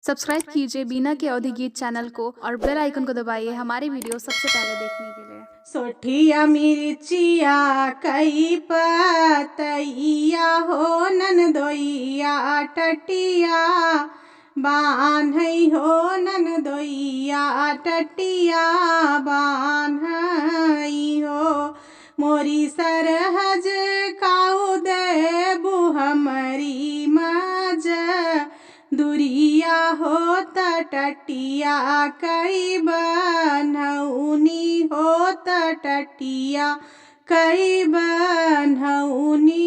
Subscribe कीजिए बीना के अवधि गीत चैनल को और बेल आइकन को दबाइए हमारी वीडियो सबसे पहले देखने के लिए। सोठिया मिर्चिया कई पतैया हो ननदोइया टटिया बान्हई हो ननदोइया टटिया बान्हई हो मोरी सरहज काऊ देबू हमरी मज दुरिया हो टटिया कई बनौनी हो टटिया कई बनौनी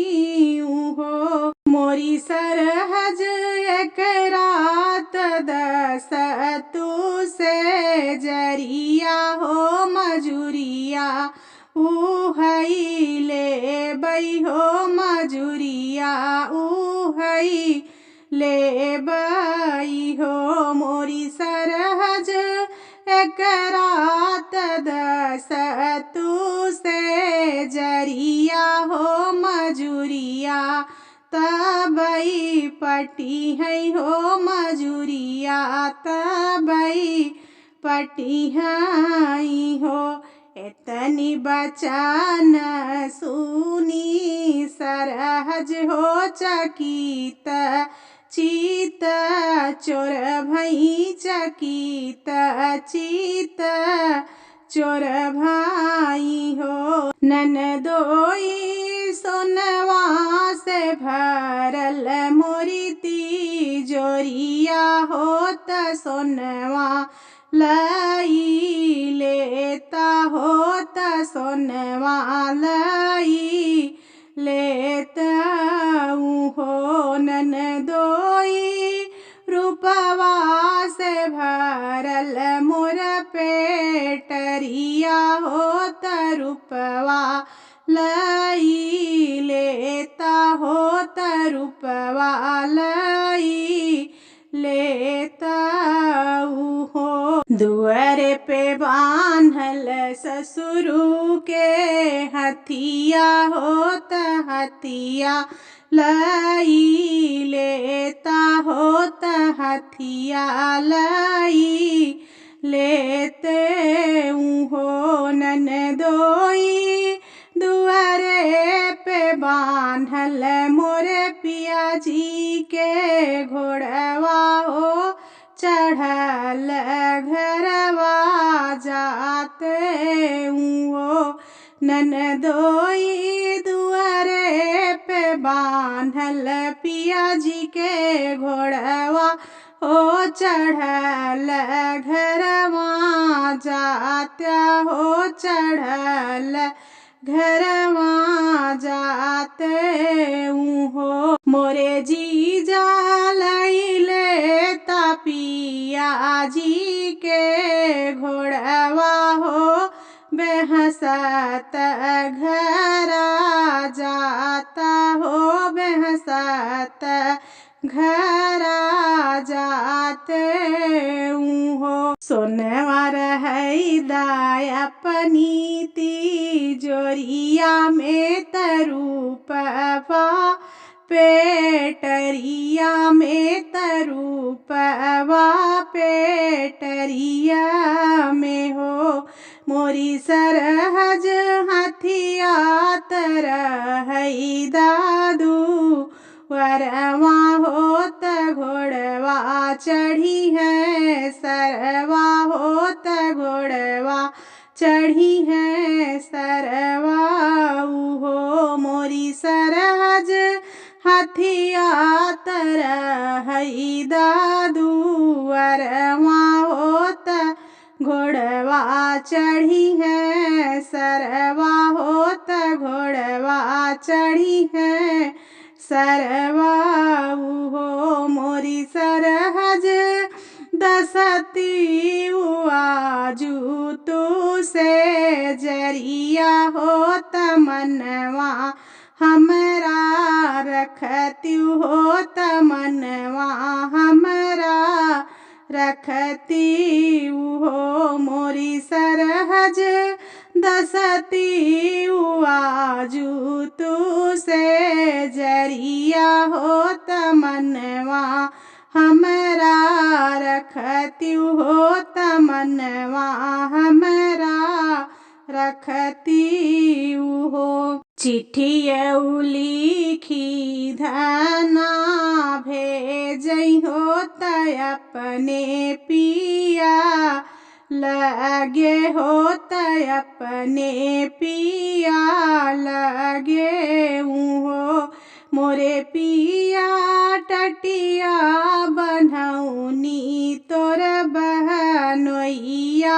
हो मोरी सरहज एक रात दस तू से जरिया हो मजूरिया उहई ले बई हो मजूरिया उहई ले बई हो मोरी सरहज एक रात दस तू से जरिया हो मजूरिया तबई पटी है हो मजूरिया तबई पटी है हो एतनी बचन सुनी सरहज हो चकित चित चोर भई चकित चित चोर भाई हो ननदोई सोनवा से भरल मोरी तिजोरिया हो त सोनवा लई लेता हो त सोनवा लई लेता हो ननदोई रूपवा से भरल मोर पेटरिया हो त रूपवा लई लेता हो त रूपवा लई लेता हो दुआरे पे बान्हल ससुरु के हथिया हो त हथिया लई लेता हो त हथिया लई लेते हो ननदोई दुआरे पे बान्हल मोरे पिया जी के घोड़वा हो चढ़ल घरवा जाते हो ननदोई दुआरे पे बान्हल पिया जी के घोड़वा हो चढ़ल घरवा जात्या हो चढ़ल घरवा जाते हो मोरे जीजा लैले तापिया जी के घोड़वा हो बेहसत घरा जाता हो बेहसत घरा जाते हो सोनवा रही दाय अपनी तिजोरिया में तरूपवा पेटरिया में तरूपवा पेटरिया में हो मोरी सरहज हथिया तरहई दादू वरवा हो त घोड़वा चढ़ी है सरवा हो त घोड़वा चढ़ी है सरवा हो मोरी सरहज हथिया तरहई दादू वरवा हो त घोड़वा चढ़ी है सरवा हो त घोड़वा चढ़ी है सरवा हो मोरी सरहज दसती आजू तू से जरिया हो तमनवा हमरा रखती हो तमनवा हमरा रखती हो मोरी सरहज दसती आजू तू से जरिया हो तमनवा हमरा त्यू हो तमनवा हमरा रखती हो। चिट्ठिया लिखी धना भेजई हो त अपने पिया लगे हो त अपने पिया लगे हो। मोरे पिया टटिया बनौनी तोर बहनोइया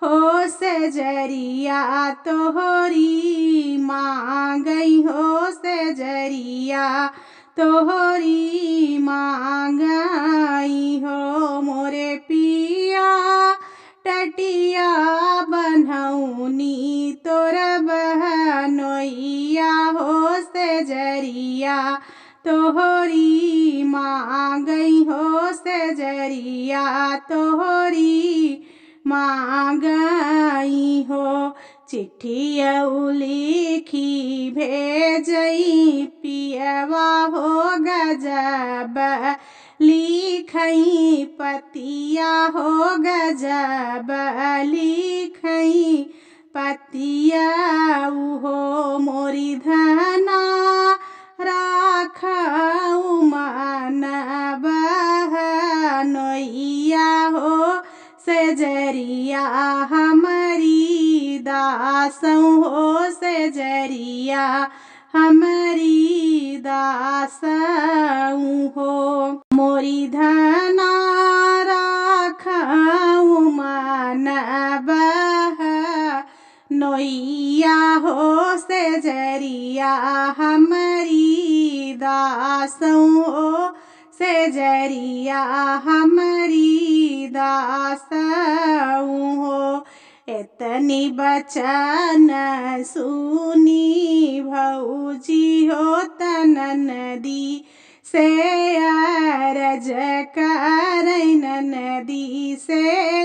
हो से जरिया तोहरी मांगई हो से जरिया तोहरी मांगई हो। मोरे पिया टटिया बनौनी तोर बहनोइया हो से जरिया तोहरी मांगई हो से जरिया तोहरी मांगई हो। चिट्ठिया लिखी भेजई पियवा हो गजब लिखई पतिया हो गजब लिखई पतिया हो। मोरी धना राखऊ मन बहनोइया हो से जरिया हमारी दासऊ हो से जरिया हमारी दासऊ हो। मोरी धना राखऊ मन बहनोइया हो से जरिया हमारी दासऊ हो से जरिया हमारी दासऊ हो। इतनी बचन सुनी भौजी हो तन नदी से अरज करई नदी से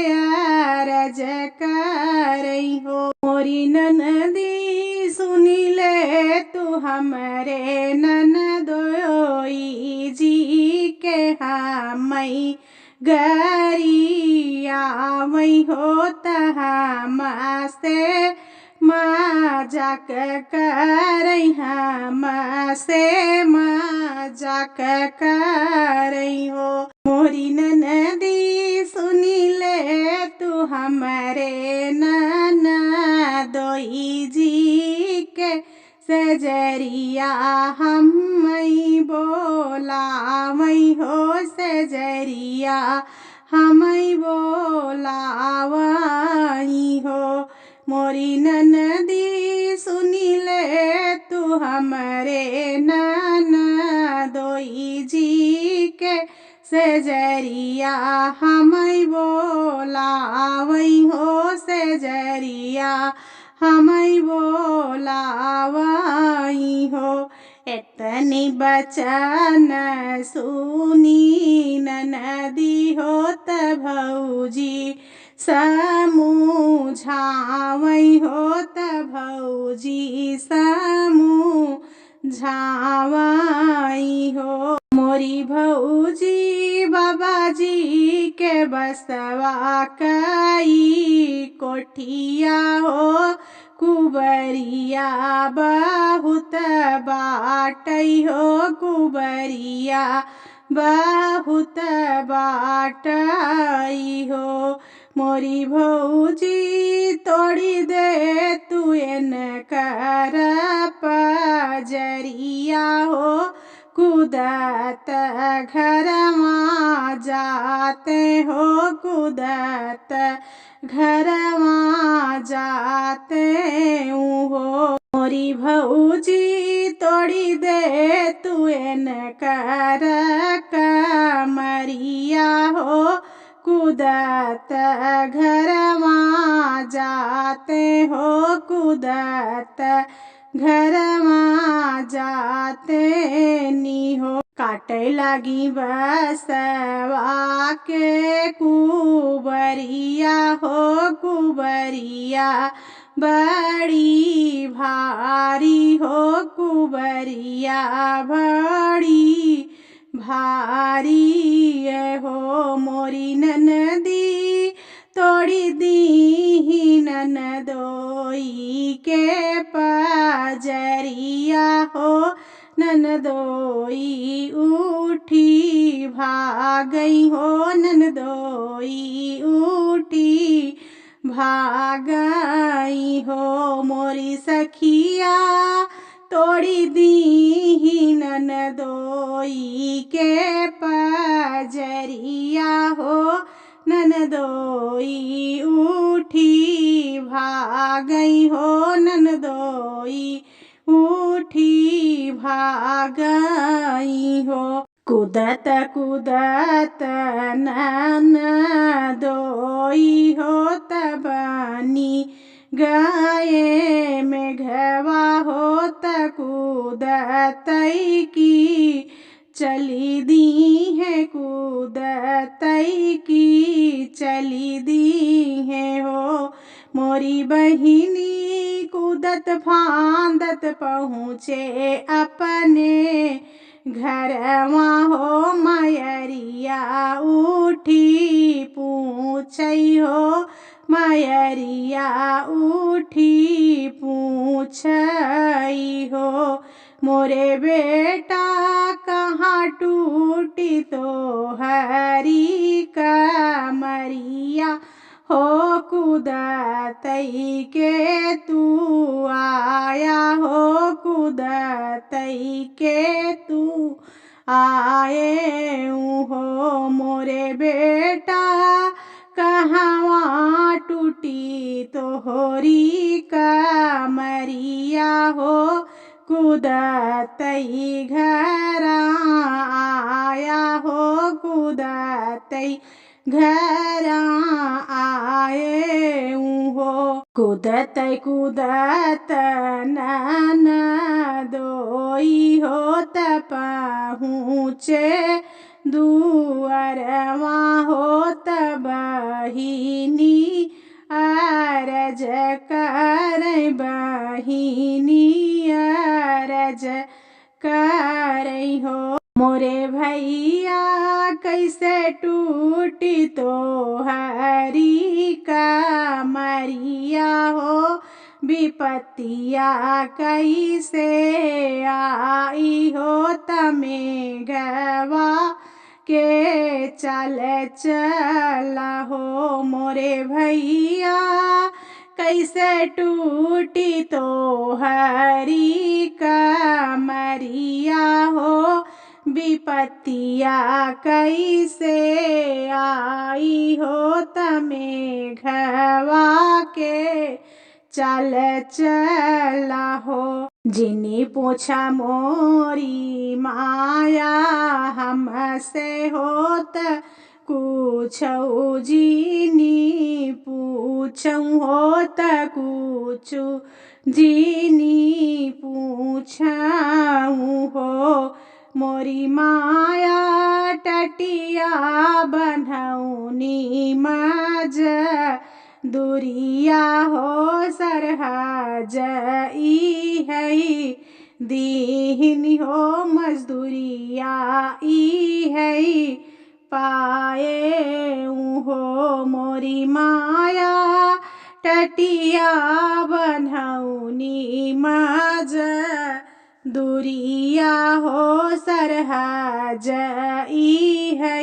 अरज करई हो। मोरी ननदी सुनी ले तू हमरे ननदोई जी के हमई गरिया वही हो तहा से मजाक करई हम से मजाक करई हो। मोरी ननदी सुनी ले तू हमरे ननदोई जी के सजरिया हमई बोलावई हो सजरिया हमई बोलावई हो। मोरी ननदी सुनी ले तू हमरे ननदोई जी के सजरिया हमई बोलावई हो सजरिया हमई बोलावई हो। इतनी बचन सुनी ननदी हो त भौजी समझावई हो त भौजी समझावई हो। मोरी भौजी बाबाजी के बसवा कई कोठिया हो कुबरिया बहुत बाटई हो कुबरिया बहुत बाटई हो। मोरी भौजी तोड़ी दे तू एन कर पजरिया हो कुदत घरमा जाते हो कुदत घरमा जाते हो। मोरी भौजी तोड़ी दे तू एन कर कमरिया हो कुदत घरमा जाते हो कुदत घरमा जाते नी हो। काटे लगी बसवा के कुबरिया हो कुबरिया बड़ी भारी हो कुबरिया बड़ी भारी हो। मोरी ननदी भागई हो ननदोई उठी भागई हो मोरी सखिया तोड़ी दी ननदोई के पजरिया हो ननदोई उठी भागई हो ननदोई उठी भागई हो कूदत कूदत ननदोई हो तबनी गए मेघवा हो कूदत की चली दी है कूदत की चली दी है हो मोरी बहिनी कूदत फांदत पहुँचे अपने घरवा हो मयरिया उठी पूछई हो मयरिया उठी पूछई हो मोरे बेटा कहाँ टूटी तो हरी कमरिया हो कूदतई के तू आया हो कूदतई के तू आए हो मोरे बेटा कहवा टूटी तोहरी कमरिया हो कूदतई घर आया हो कूदतई घर आए हो कूदत कूदत ननदोई हो पहुँचे दुअरवा हो बहिनी अरज कर बहिनी अरज कर हो मोरे भैया कैसे टूटी तो हरी कमरिया हो विपत्तिया कैसे आई हो तमेघवा के चल चला हो मोरे भैया कैसे टूटी तो हरी कमरिया हो विपत्तिया कैसे आई हो तमेघवा के चल चला हो जिनी पूछा मोरी माया हमसे होत कुछऊ जिनी पूछऊ होत कुछु जिनी पूछऊ हो मोरी माया टटिया बनौनी मज दुरिया हो सरहज ई है दीहिनी हो मजदूरिया ई है पाए हो मोरी माया टटिया बनौनी मज दुरिया हो सरहज ई है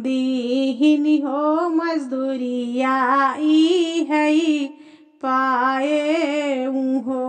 दीहिनी हो मजदूरिया ई है पाए हो।